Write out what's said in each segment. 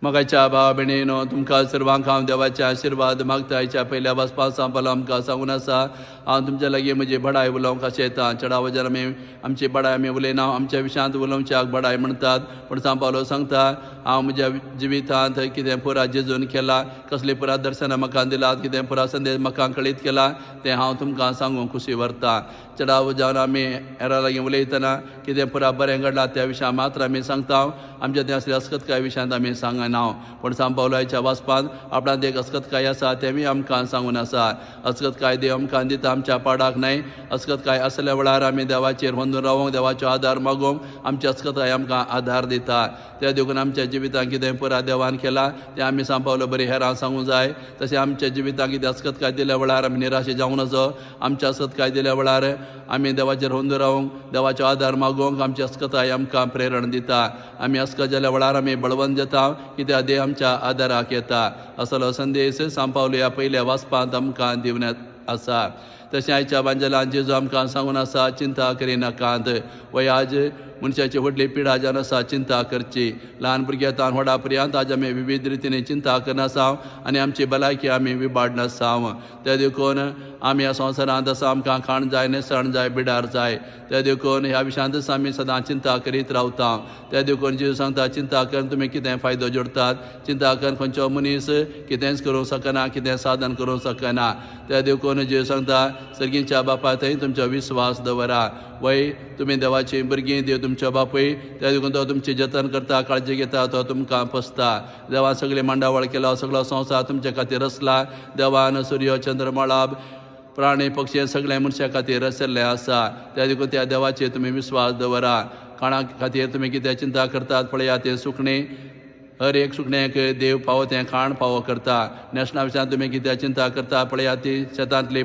मगाच्या भावा भयणीनो तुमकां सर्वांक हांव देवाचे आशिर्वाद मागता. हेच्या पयल्या वचपा सांपल आमकां सांगून आसा. हांव तुमच्या लागीं म्हजी बडाय उलोवंक अशें येता. चडावजार आमी आमची बडाय आमी उलयना, आमच्या विशयांत उलोवच्याक बडाय म्हणटात. पूण सांपावलो सांगता हांव म्हज्या जिवितांत कितें पुरा जेजून केलां, कसली पुरा दर्शनां म्हाका दिलात, कितें पुरा संदेश म्हाका कळीत केला तें हांव तुमकां सांगूंक खुशी व्हरता. चडाव जावन आमी हेरा लागीं उलयतना कितें पुरा बरें घडलां त्या विशयां मात्र आमी सांगता. आमच्या थंय असले अस्खतकाय विशयांत आमी सांगना. पण सांपावलाच्या वाचपांत आपणांत एक अस्खतकाय आसा तेंय आमकां सांगून आसा. अस्खतकाय देव आमकां दिता आमच्या पाडाक न्हय. अस्खतकाय आसल्या वेळार आमी देवाचेर बंदून रावूंक, देवाचो आदार मागूंक आमची अस्खतकाय आमकां आदार दिता. त्या देखून आमच्या जिवितांत कितें पुरा देवान केलां तें आमी सांपावलो बरी हेरां सांगूंक जाय. तशें आमच्या जिवितांत कितें अस्खतकाय दिल्या वेळार आमी निराशे जावं नजो. आमच्या अस्खतकाय दिल्या वेळार आमी देवाचेर बंदून रावूंक, देवाचो आदार मागूंक आमची अस्खताय आमकां प्रेरण दिता. आमी अस्खत जाल्या वेळार आमी बळवंत जाता कित्याक देव आमच्या आदाराक येता. असलो संदेश सांपावलो ह्या पयल्या वाचपांत आमकां दिवनात आसा. तशें आयच्या बांजलान जेजू आमकां सांगून आसा चिंता करिनाकात. वय आज मनशाची व्हडली पिडा जावन आसा, चिंता करची. ल्हान भुरग्यां व्हडा पर्यंत आज आमी विविध रितीन चिंता करनासा आनी आमची भलायकी आमी विबाडनासा. त्या देखून आमी ह्या संवसारांत आसा आमकां खाण जाय, नेसण जाय, बिडार जाय. त्या देखून ह्या विशयांतच आमी सदां चिंता करीत रावता. त्या देखून जेजू सांगता चिंता करून तुमी कितें फायदो जोडतात. चिंता करून खंयचो मनीस कितेंच करूंक शकना, कितें साधन करूंक शकना. त्या देखून जेजू सांगता सर्गीच्या बापा थंय तुमचो विस्वास दवरा. वय तुमी देवाची भुरगीं, देव तुमचो बापूय. त्या देखून तो तुमची जतन करता, काळजी घेता, तो तुमकां पोसता. देवान सगळी मांडावळ केलो, सगळो संवसार तुमचे खातीर रचला. देवान सूर्य, चंद्र, मळाब, प्राणी, पक्षी सगळे मनशा खातीर रचल्ले आसा. त्या देखून त्या देवाचेर तुमी विस्वास दवरा. खाणा खातीर तुमी कितें चिंता करतात पळया तें सुकणें, हर एक सुकण्याक देव फावो तें खाण फावो करता. नेशना विशयान तुमी कितें चिंता करता पळया ती शेतांतली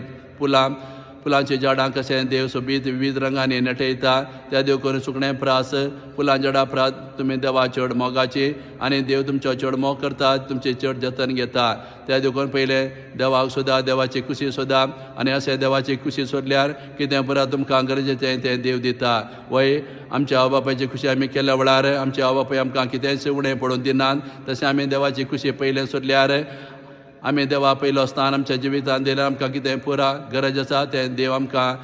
फुलांची झाडां कशें देव सोबीत विविध रंगांनी नटयता. त्या देखून सुकणें प्रास, फुलां झाडां प्रास तुमी देवा चड मोगाची आनी देव तुमचो चड मोग करता, तुमची चड जतन घेता. त्या देखून पयले देवाक सोदा, देवाची खुशी सोदा आनी अशें देवाची खुशी सोदल्यार कितें पुरा तुमकां गरजेचें तें देव दिता. वय आमच्या आवय बापायची खुशी आमी केल्या वेळार आमचे आवय बापाय आमकां कितेंच उणें पडून दिनात. तशें आमी देवाची खुशी पयलें सोदल्यार आमी देवा पयलो स्थान आमच्या जिवितांत दिल्यार आमकां कितें पुरा गरज आसा तें देव आमकां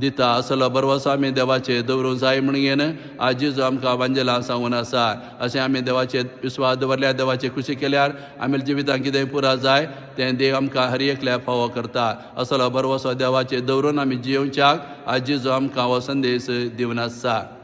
दिता. असलो बरवसो आमी देवाचेर दवरूंक जाय म्हणून आज जेजू आमकां वांजेलां सांगून आसा. अशें आमी देवाचेर विस्वास दवरल्यार, देवाची खुशी केल्यार आमी जिवितांत कितें पुरा जाय तें देव आमकां हर एकल्या फावो करता. असलो बरवसो देवाचेर दवरून आमी जियोवच्याक आज जेजू आमकां हो संदेश दिवन आसा.